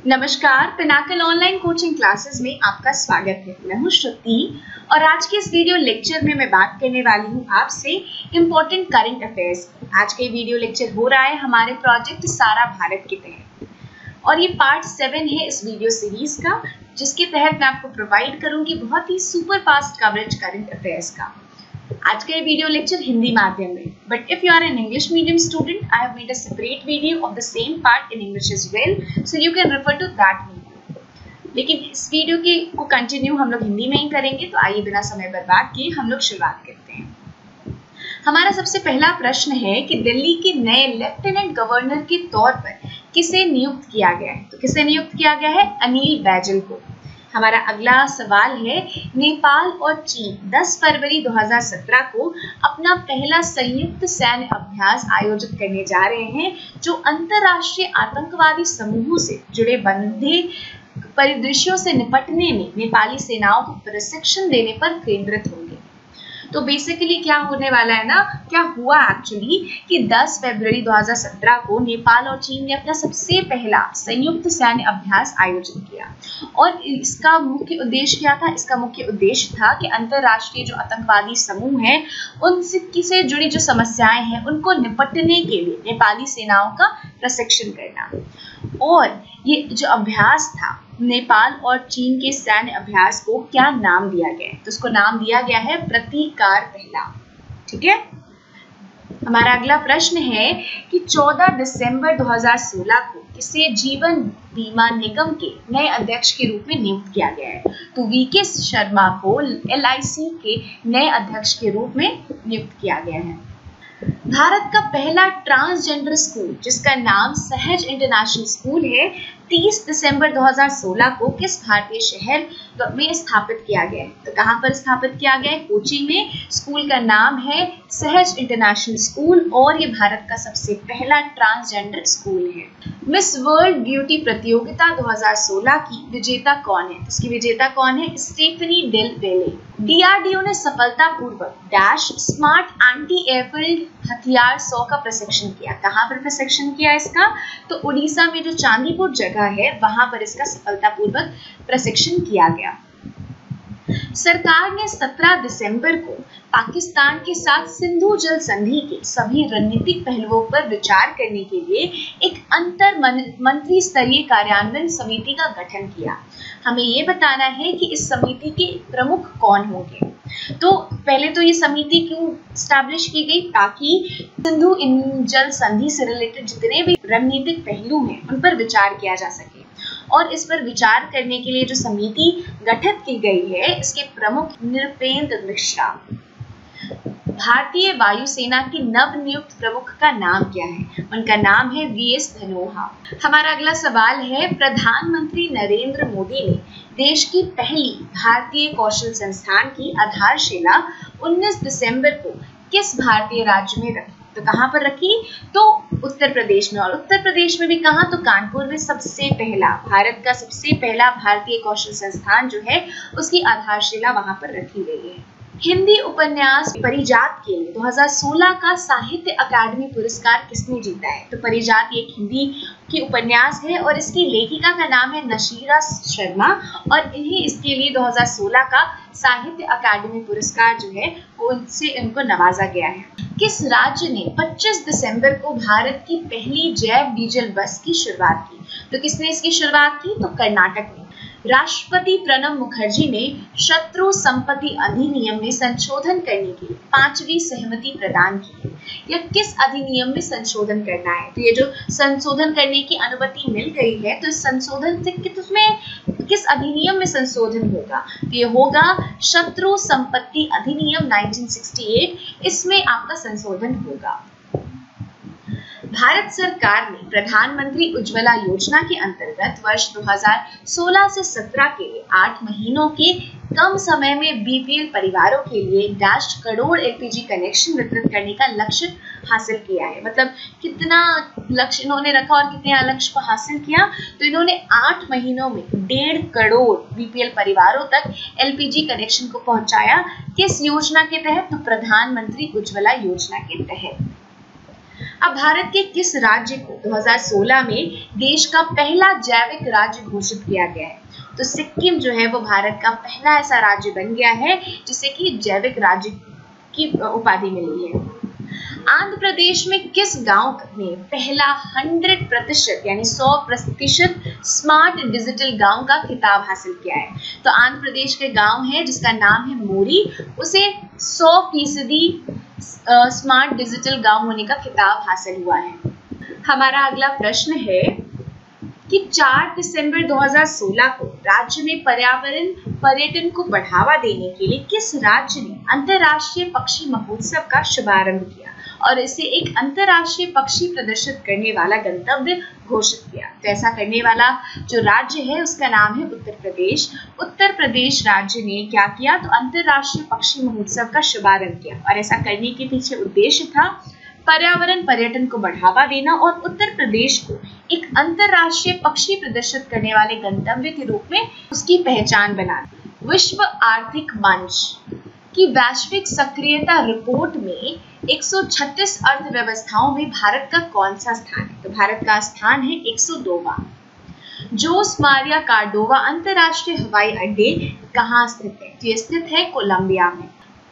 नमस्कार, Pinnacle online coaching classes में आपका स्वागत है। मैं हूं श्रुति और आज के इस वीडियो लेक्चर में मैं बात करने वाली हूं आपसे इम्पोर्टेंट करंट अफेयर्स। आज का वीडियो लेक्चर हो रहा है हमारे प्रोजेक्ट सारा भारत के तहत और ये पार्ट 7 है इस वीडियो सीरीज का, जिसके तहत मैं आपको प्रोवाइड करूंगी बहुत ही super fast coverage current affairs का। आज का ये वीडियो लेक्चर हिंदी माध्यम में, but if you are an English medium student, I have made a separate video of the same part in English as well, so you can refer to that video. लेकिन इस video को continue हम लोग हिंदी में ही करेंगे, तो आइए बिना समय बर्बाद किए हम लोग शुरुआत करते हैं। हमारा सबसे पहला प्रश्न है कि दिल्ली के नए लेफ्टिनेंट गवर्नर के तौर पर किसे नियुक्त किया गया है? तो किसे नियुक्त किया गया है? अनिल बैजल को। हमारा अगला सवाल है, नेपाल और चीन 10 फरवरी 2017 को अपना पहला संयुक्त सैन्य अभ्यास आयोजित करने जा रहे हैं, जो अंतरराष्ट्रीय आतंकवादी समूहों से जुड़े बंधे परिदृश्यों से निपटने में नेपाली सेनाओं को प्रशिक्षण देने पर केंद्रित होंगे। तो बेसिकली क्या होने वाला है ना, क्या हुआ एक्चुअली कि 10 फरवरी 2017 को नेपाल और चीन ने अपना सबसे पहला संयुक्त सैन्य अभ्यास आयोजित किया और इसका मुख्य उद्देश्य क्या था? इसका मुख्य उद्देश्य था कि अंतरराष्ट्रीय जो आतंकवादी समूह हैं उनसे जुड़ी जो समस्याएं हैं उनको निपटने के लिए नेपाली सेनाओं का प्रशिक्षण करना। और ये जो अभ्यास था नेपाल और चीन के सैन्य अभ्यास को क्या नाम दिया गया है? तो उसको नाम दिया गया है प्रतीकार पहला। ठीक है। हमारा अगला प्रश्न है कि 14 दिसंबर 2016 को किसे जीवन बीमा निगम के नए अध्यक्ष के रूप में नियुक्त किया गया है? तो वीके शर्मा को LIC के नए अध्यक्ष के रूप में नियुक्त किया गया है। भारत का पहला ट्रांसजेंडर स्कूल, जिसका नाम सहज इंटरनेशनल स्कूल है, 30 दिसंबर 2016 को किस भारतीय शहर में स्थापित किया गया है? तो कहां पर स्थापित किया गया है? कोची में। स्कूल का नाम है सहज इंटरनेशनल स्कूल और ये भारत का सबसे पहला ट्रांसजेंडर स्कूल है। मिस वर्ल्ड ब्यूटी प्रतियोगिता 2016 की विजेता कौन है? इसकी विजेता कौन है? स्टेफनी डेल वेले। DRDO ने सफलतापूर्वक डैश स्मार्ट एंटी एयरफील्ड हथियार 100 का प्रशिक्षण किया। कहां पर प्रशिक्षण किया इसका? तो उड़ीसा में जो चांदीपुर जगह है वहां पर इसका सफलतापूर्वक प्रशिक्षण किया गया। सरकार ने 17 दिसंबर को पाकिस्तान के साथ सिंधु जल संधि के सभी रणनीतिक पहलुओं पर विचार करने के लिए एक अंतर मंत्री स्तरीय कार्यान्वयन समिति का गठन किया। हमें ये बताना है कि इस समिति के प्रमुख कौन होंगे। तो पहले तो ये समिति क्यों स्टैब्लिश की गई? ताकि सिंधु जल संधि से रिलेटेड जितने भी रणनीतिक पहलू हैं उन पर विचार किया जा सके। और इस पर विचार करने के लिए जो समिति गठित की गई है, इसके प्रमुख नृपेंद्र मिश्रा। भारतीय वायुसेना के नवनियुक्त प्रमुख का नाम क्या है? उनका नाम है VS धनोआ। हमारा अगला सवाल है, प्रधानमंत्री नरेंद्र मोदी ने देश की पहली भारतीय कौशल संस्थान की आधारशिला 19 दिसंबर को किस भारतीय राज्य में रखी? तो कहां पर रखी? तो उत्तर प्रदेश में। और उत्तर प्रदेश में भी कहां? तो कानपुर में सबसे पहला, भारत का सबसे पहला भारतीय कौशल संस्थान जो है उसकी आधारशिला वहां पर रखी गई है। हिंदी उपन्यास परिजात के लिए 2016 का साहित्य अकादमी पुरस्कार किसने जीता है? तो परिजात एक हिंदी की उपन्यास है और इसकी लेखिका का नाम है नशीरा शर्मा और इन्हें इसके लिए 2016 का साहित्य अकादमी पुरस्कार जो है उनसे इनको नवाजा गया है। किस राज्य ने 25 दिसंबर को भारत की पहली जैव डीजल बस की शुरुआत की? तो किसने इसकी शुरुआत की? तो कर्नाटक ने। राष्ट्रपति प्रणब मुखर्जी ने शत्रु संपत्ति अधिनियम में संशोधन करने के लिए 5वीं सहमति प्रदान की है। यह किस अधिनियम में संशोधन करना है? तो ये जो संशोधन करने की अनुमति मिल गई है, तो इस संशोधन से किस अधिनियम में संशोधन होगा? तो ये होगा शत्रु संपत्ति अधिनियम 1968, इसमें आपका संशोधन होगा। भारत सरकार ने प्रधानमंत्री उज्ज्वला योजना के अंतर्गत वर्ष 2016 से 17 के लिए 8 महीनों के कम समय में BPL परिवारों के लिए 10 करोड़ LPG कनेक्शन वितरित करने का लक्ष्य हासिल किया है। मतलब कितना लक्ष्य इन्होंने रखा और कितने लक्ष्य को हासिल किया? तो इन्होंने 8 महीनों में 1.5 करोड़ BPL परिवारों तक LPG कनेक्शन को पहुंचाया। किस योजना के तहत? तो प्रधानमंत्री उज्ज्वला योजना के तहत। अब भारत के किस राज्य को 2016 में देश का पहला जैविक राज्य घोषित किया गया है? तो सिक्किम जो है वो भारत का पहला ऐसा राज्य बन गया है जिसे कि जैविक राज्य की उपाधि मिली है। आंध्र प्रदेश में किस गांव ने पहला 100% यानी 100% स्मार्ट डिजिटल गांव का खिताब हासिल किया है? तो आंध्र प्रदेश के गांव है जिसका नाम है मोरी, उसे 100% स्मार्ट डिजिटल गांव होने का खिताब हासिल हुआ है। हमारा अगला प्रश्न है कि 4 दिसंबर 2016 को राज्य में पर्यावरण पर्यटन को बढ़ावा देने के लिए किस राज्य ने अंतर्राष्ट्रीय पक्षी महोत्सव का शुभारंभ किया और इसे एक अंतर्राष्ट्रीय पक्षी प्रदर्शित करने वाला गंतव्य घोषित किया? तो ऐसा करने वाला जो राज्य है उसका नाम है उत्तर प्रदेश। उत्तर प्रदेश राज्य ने क्या किया? तो अंतर्राष्ट्रीय पक्षी महोत्सव का शुभारंभ किया और ऐसा करने के पीछे उद्देश्य था पर्यावरण पर्यटन को बढ़ावा देना और उत्तर प्रदेश को एक अंतर्राष्ट्रीय पक्षी प्रदर्शित करने वाले गंतव्य के रूप में उसकी पहचान बनाना। विश्व आर्थिक मंच की वैश्विक सक्रियता रिपोर्ट में 136 अर्थव्यवस्थाओं में भारत का कौन सा स्थान है? तो भारत का स्थान है 102वां। जोस मारिया कार्डोवा अंतर्राष्ट्रीय हवाई अड्डे कहाँ स्थित है? तो ये स्थित है कोलंबिया में।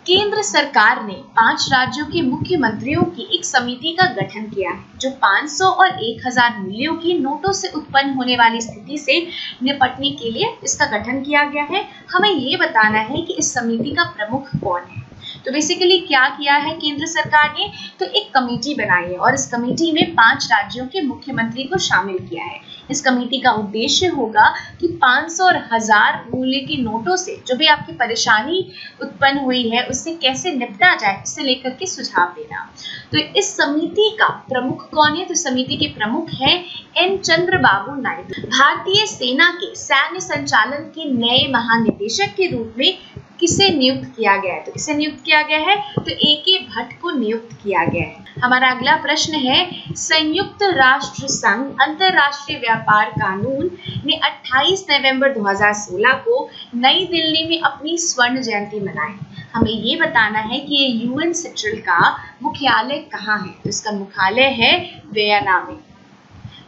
केंद्र सरकार ने 5 राज्यों के मुख्यमंत्रियों की एक समिति का गठन किया है जो 500 और 1000 मूल्यों की नोटों से उत्पन्न होने वाली स्थिति से निपटने के लिए इसका गठन किया गया है। हमें ये बताना है कि इस समिति का प्रमुख कौन है। तो बेसिकली क्या किया है केंद्र सरकार ने? तो एक कमेटी बनाई है और इस कमेटी में 5 राज्यों के मुख्यमंत्री को शामिल किया है। इस कमेटी का उद्देश्य होगा कि 500 और 1000 मूल्य की नोटों से जो भी आपकी परेशानी उत्पन्न हुई है उससे कैसे निपटा जाए, इससे लेकर के सुझाव देना। तो इस समिति का प्रमुख कौन है? तो समिति के प्रमुख है एन चंद्रबाबू नायडू। भारतीय सेना के सैन्य संचालन के नए महानिदेशक के रूप में किसे नियुक्त किया गया है? तो किसे नियुक्त किया गया है? तो ए.के. भट्ट को नियुक्त किया गया है। हमारा अगला प्रश्न है, संयुक्त राष्ट्र संघ अंतर्राष्ट्रीय व्यापार कानून ने 28 नवंबर 2016 को नई दिल्ली में अपनी स्वर्ण जयंती मनाई। हमें ये बताना है कि ये यूएन सेंट्रल का मुख्यालय कहाँ है? तो इसका मुख्यालय है वियना में।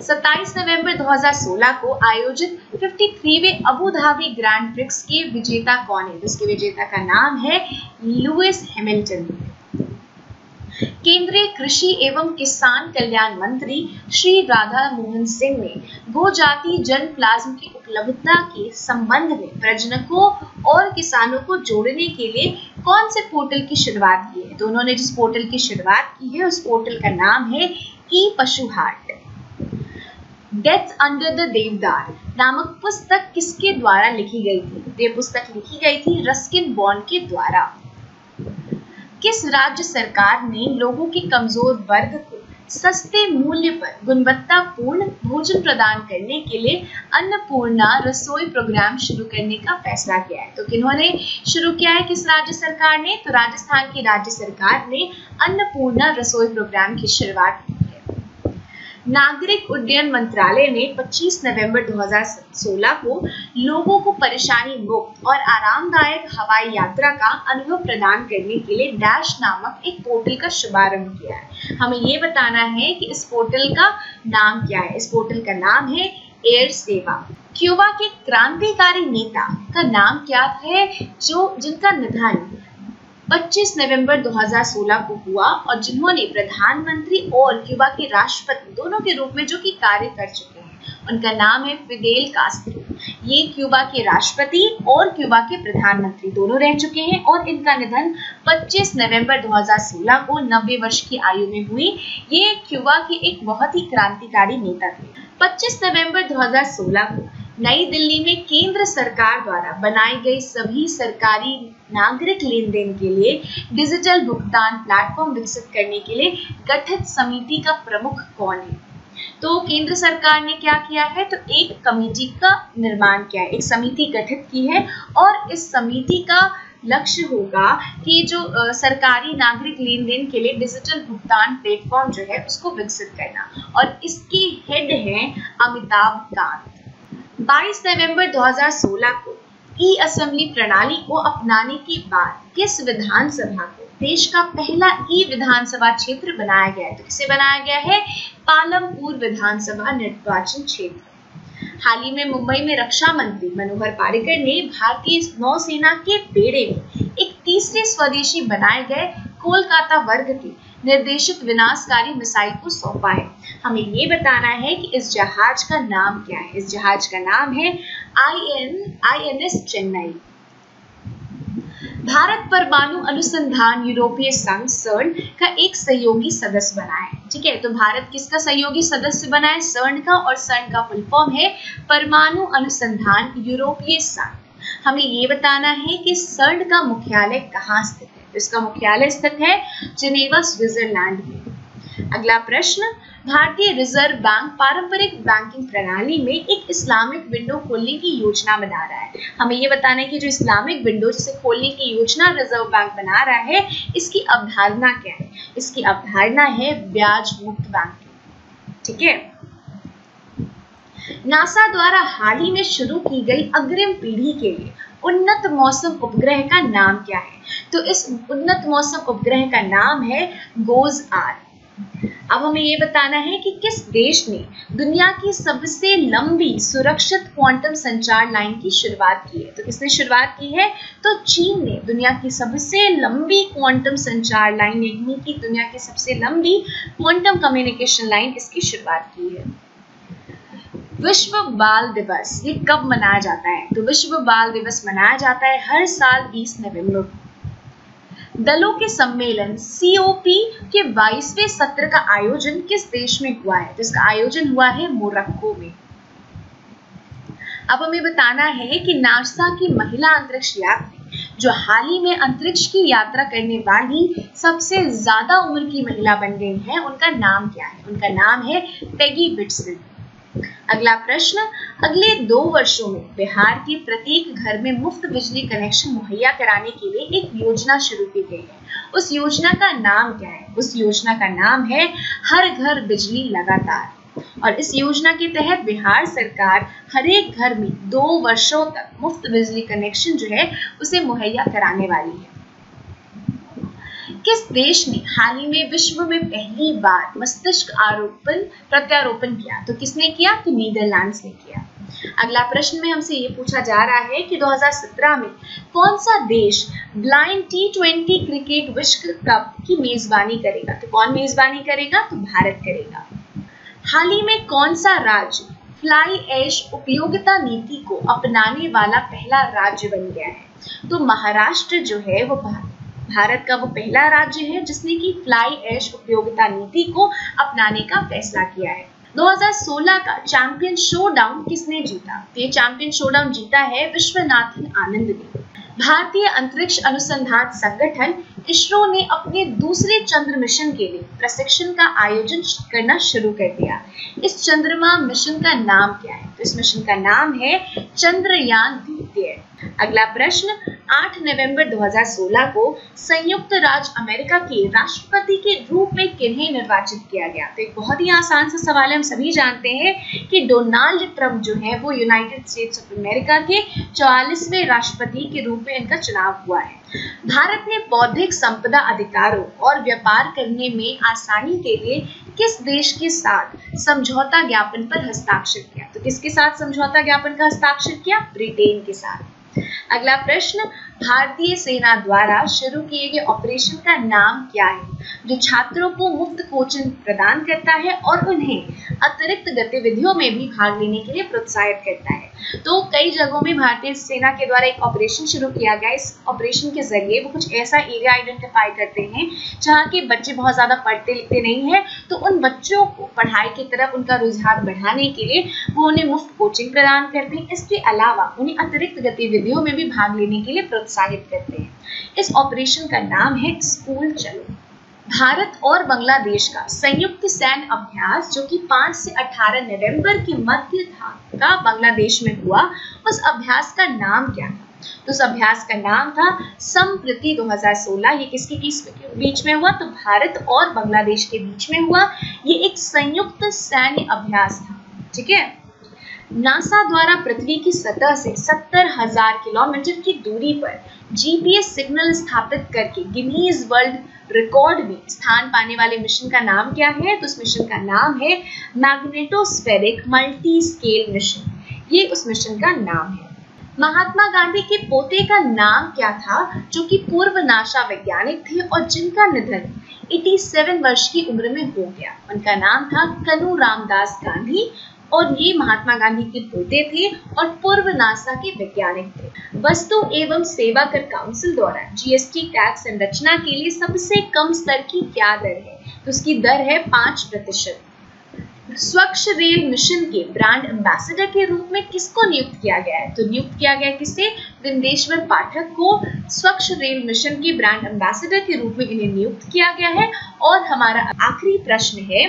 27 नवंबर 2016 को आयोजित 53वें अबू धाबी ग्रैंड प्रिक्स के विजेता कौन है? इसके विजेता का नाम है लुइस हैमिल्टन। केंद्रीय कृषि एवं किसान कल्याण मंत्री श्री राधा मोहन सिंह ने गोजाति जन प्लाज्म की उपलब्धता के संबंध में प्रजनकों और किसानों को जोड़ने के लिए कौन से पोर्टल की शुरुआत की है? तो उन्होंने जिस पोर्टल की शुरुआत की है उस पोर्टल का नाम है ई पशु हाट। डेथ अंडर द देवदार नामक पुस्तक किसके द्वारा लिखी गई थी? ये पुस्तक लिखी गई थी रस्किन बॉन्ड के द्वारा। किस राज्य सरकार ने लोगों के कमजोर वर्ग को सस्ते मूल्य पर गुणवत्तापूर्ण भोजन प्रदान करने के लिए अन्नपूर्णा रसोई प्रोग्राम शुरू करने का फैसला किया है? तो किन्होंने शुरू किया है? किस राज्य सरकार ने? तो राजस्थान की राज्य सरकार ने अन्नपूर्णा रसोई प्रोग्राम की शुरुआत की है। नागरिक उड्डयन मंत्रालय ने 25 नवंबर 2016 को लोगों को परेशानी मुक्त और आरामदायक हवाई यात्रा का अनुभव प्रदान करने के लिए डैश नामक एक पोर्टल का शुभारंभ किया है। हमें ये बताना है कि इस पोर्टल का नाम क्या है। इस पोर्टल का नाम है एयर सेवा। क्यूबा के क्रांतिकारी नेता का नाम क्या है जिनका निधन 25 नवंबर 2016 को हुआ और जिन्होंने प्रधानमंत्री और क्यूबा के राष्ट्रपति दोनों के रूप में जो कि कार्य कर चुके हैं? उनका नाम है फिडेल कास्ट्रो। ये क्यूबा के राष्ट्रपति और क्यूबा के प्रधानमंत्री दोनों रह चुके हैं और इनका निधन 25 नवंबर 2016 को 90 वर्ष की आयु में हुई। ये क्यूबा के एक बहुत ही क्रांतिकारी नेता थे। 25 नवंबर 2016 को नई दिल्ली में केंद्र सरकार द्वारा बनाई गई सभी सरकारी नागरिक लेन देन के लिए डिजिटल भुगतान प्लेटफॉर्म विकसित करने के लिए गठित समिति का प्रमुख कौन है? तो केंद्र सरकार ने क्या किया है? तो एक कमेटी का निर्माण किया है, एक समिति गठित की है और इस समिति का लक्ष्य होगा कि जो सरकारी नागरिक लेन देन के लिए डिजिटल भुगतान प्लेटफॉर्म जो है उसको विकसित करना, और इसके हेड हैं अमिताभ कांत। 22 नवंबर 2016 को ई असेंबली प्रणाली को अपनाने के बाद किस विधानसभा को देश का पहला ई विधानसभा क्षेत्र बनाया गया है? तो किसे बनाया गया है? पालमपुर विधानसभा निर्वाचन क्षेत्र। हाल ही में मुंबई में रक्षा मंत्री मनोहर पर्रिकर ने भारतीय नौसेना के बेड़े में एक तीसरे स्वदेशी बनाए गए कोलकाता वर्ग के निर्देशित विनाशकारी मिसाइल को सौंपा है। हमें ये बताना है कि इस जहाज का नाम क्या है। इस जहाज का नाम है INS चेन्नई। भारत परमाणु अनुसंधान यूरोपीय संघ CERN का एक सहयोगी सदस्य बना है। ठीक है, तो भारत किसका सहयोगी सदस्य बना है? CERN का, और CERN का फुल फॉर्म है परमाणु अनुसंधान यूरोपीय संघ। हमें ये बताना है कि CERN का मुख्यालय कहाँ स्थित है। इसका मुख्यालय स्थित है जिनेवा, स्विट्जरलैंड में। अगला प्रश्न, भारतीय रिजर्व बैंक पारंपरिक बैंकिंग प्रणाली में एक इस्लामिक विंडो खोलने की योजना बना रहा है। हमें ये बताना है कि जो इस्लामिक विंडो जिसे खोलने की योजना रिजर्व बैंक बना रहा है, इसकी अवधारणा क्या है? इसकी अवधारणा है ब्याज मुक्त बैंकिंग। ठीक है, नासा द्वारा हाल ही में शुरू की गई अग्रिम पीढ़ी के लिए उन्नत मौसम उपग्रह का नाम क्या है? तो इस उन्नत मौसम उपग्रह का नाम है GOES-R। अब हमें ये बताना है कि किस देश ने दुनिया की सबसे लंबी सुरक्षित क्वांटम संचार लाइन की शुरुआत की है? तो किसने शुरुआत की है? तो चीन ने दुनिया की सबसे लंबी क्वांटम संचार लाइन, यानी कि दुनिया की सबसे लंबी क्वांटम कम्युनिकेशन लाइन, इसकी शुरुआत की है। विश्व बाल दिवस ये कब मनाया जाता है? तो विश्व बाल दिवस मनाया जाता है हर साल 20 नवंबर को। दलों के सम्मेलन COP के 22वें सत्र का आयोजन किस देश में हुआ है? तो इसका आयोजन हुआ है मोरक्को में। अब हमें बताना है कि नासा की महिला अंतरिक्ष यात्री जो हाल ही में अंतरिक्ष की यात्रा करने वाली सबसे ज्यादा उम्र की महिला बन गई है, उनका नाम क्या है? उनका नाम है पेगी विट्सन। अगला प्रश्न, अगले 2 वर्षों में बिहार के प्रत्येक घर में मुफ्त बिजली कनेक्शन मुहैया कराने के लिए एक योजना शुरू की गई है। उस योजना का नाम क्या है? उस योजना का नाम है हर घर बिजली लगातार। और इस योजना के तहत बिहार सरकार हर एक घर में 2 वर्षों तक मुफ्त बिजली कनेक्शन जो है उसे मुहैया कराने वाली है। किस देश ने हाल ही में विश्व में पहली बार मस्तिष्क प्रत्यारोपण किया? तो किसने किया? तो नीदरलैंड्स ने किया। अगला प्रश्न में हमसे ये पूछा जा रहा है कि 2017 में कौन सा देश ब्लाइंड T20 क्रिकेट विश्व कप की मेजबानी करेगा? तो कौन मेजबानी करेगा? तो भारत करेगा। हाल ही में कौन सा राज्य फ्लाई ऐश उपयोगिता नीति को अपनाने वाला पहला राज्य बन गया है? तो महाराष्ट्र जो है वो भारत का वो पहला राज्य है जिसने की फ्लाई ऐश उपयोगिता नीति को अपनाने का फैसला किया है। 2016 का चैंपियन शोडाउन किसने जीता? तो ये चैंपियन शोडाउन जीता है विश्वनाथन आनंद ने। भारतीय अंतरिक्ष अनुसंधान संगठन इसरो ने अपने दूसरे चंद्र मिशन के लिए प्रशिक्षण का आयोजन करना शुरू कर दिया। इस चंद्रमा मिशन का नाम क्या है? तो इस मिशन का नाम है चंद्रयान द्वितीय। अगला प्रश्न, 8 नवंबर 2016 को संयुक्त राज्य अमेरिका के राष्ट्रपति के रूप में किन्हें निर्वाचित किया गया? तो एक बहुत ही आसान सा सवाल है, हम सभी जानते हैं कि डोनाल्ड ट्रंप जो है वो यूनाइटेड स्टेट्स ऑफ अमेरिका के 44वें राष्ट्रपति के रूप में इनका चुनाव हुआ है। भारत ने बौद्धिक संपदा अधिकारों और व्यापार करने में आसानी के लिए किस देश के साथ समझौता ज्ञापन पर हस्ताक्षर किया? तो किसके साथ समझौता ज्ञापन का हस्ताक्षर किया? ब्रिटेन के साथ। अगला प्रश्न, भारतीय सेना द्वारा शुरू किए गए ऑपरेशन का नाम क्या है जो छात्रों को मुफ्त कोचिंग प्रदान करता है और उन्हें अतिरिक्त गतिविधियों में भी भाग लेने के लिए प्रोत्साहित करता है? तो कई जगहों में भारतीय सेना के द्वारा एक ऑपरेशन शुरू किया गया। इस ऑपरेशन के जरिए वो कुछ ऐसा एरिया आइडेंटिफाई करते हैं जहाँ के बच्चे बहुत ज्यादा पढ़ते लिखते नहीं है, तो उन बच्चों को पढ़ाई की तरफ उनका रुझान बढ़ाने के लिए वो उन्हें मुफ्त कोचिंग प्रदान करते हैं। इसके अलावा उन्हें अतिरिक्त गतिविधियों में भी भाग लेने के लिए प्रोत्साहित करते हैं। इस ऑपरेशन का नाम है स्कूल चलो। भारत और बांग्लादेश का संयुक्त सैन्य अभ्यास जो कि 5 से 18 नवंबर के मध्य का बांग्लादेश में हुआ, उस अभ्यास का नाम क्या था? तो उस अभ्यास का नाम था संप्रति 2016। ये किसके बीच में हुआ? तो भारत और बांग्लादेश के बीच में हुआ। ये एक संयुक्त सैन्य अभ्यास था। ठीक है, नासा द्वारा पृथ्वी की सतह से 70,000 किलोमीटर की दूरी पर जीपीएस सिग्नल स्थापित करके गिनीज वर्ल्ड रिकॉर्ड में स्थान पाने वाले मिशन का नाम क्या है? तो उस मिशन का नाम है मैग्नेटोस्फेरिक मल्टी स्केल मिशन। ये उस मिशन का नाम है। महात्मा गांधी के पोते का नाम क्या था, जो कि पूर्व नासा वैज्ञानिक थे और जिनका निधन 87 वर्ष की उम्र में हो गया? उनका नाम था कनु रामदास गांधी और ये महात्मा गांधी के पोते थे और पूर्व नासा के वैज्ञानिक थे। वस्तु एवं सेवा कर काउंसिल द्वारा जीएसटी टैक्स संरचना के लिए सबसे कम स्तर की क्या दर है? तो उसकी दर है 5%। स्वच्छ रेल मिशन के ब्रांड एम्बेसडर के रूप में किसको नियुक्त किया गया है? तो नियुक्त किया गया किसे? विंदेश्वर पाठक को स्वच्छ रेल मिशन के ब्रांड एम्बेसडर के रूप में इन्हें नियुक्त किया गया है। और हमारा आखिरी प्रश्न है,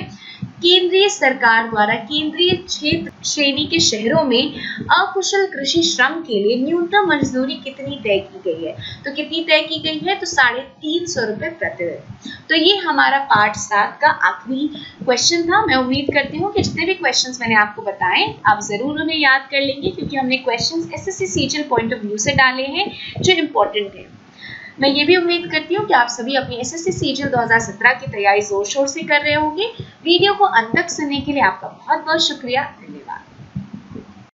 केंद्रीय सरकार द्वारा केंद्रीय क्षेत्र श्रेणी के शहरों में अकुशल कृषि श्रम के लिए न्यूनतम मजदूरी कितनी तय की गई है? तो कितनी तय की गई है? तो 350 रुपए प्रति दिन। तो ये हमारा पार्ट 7 का आखिरी क्वेश्चन था। मैं उम्मीद करती हूँ कि जितने भी क्वेश्चंस मैंने आपको बताए आप जरूर उन्हें याद कर लेंगे, क्योंकि हमने questions SSC CGL point of view से डाले हैं जो इम्पोर्टेंट है। मैं ये भी उम्मीद करती हूँ कि आप सभी अपनी एसएससी सीजीएल 2017 की तैयारी जोर शोर से कर रहे होंगे। वीडियो को अंत तक सुनने के लिए आपका बहुत बहुत शुक्रिया। धन्यवाद।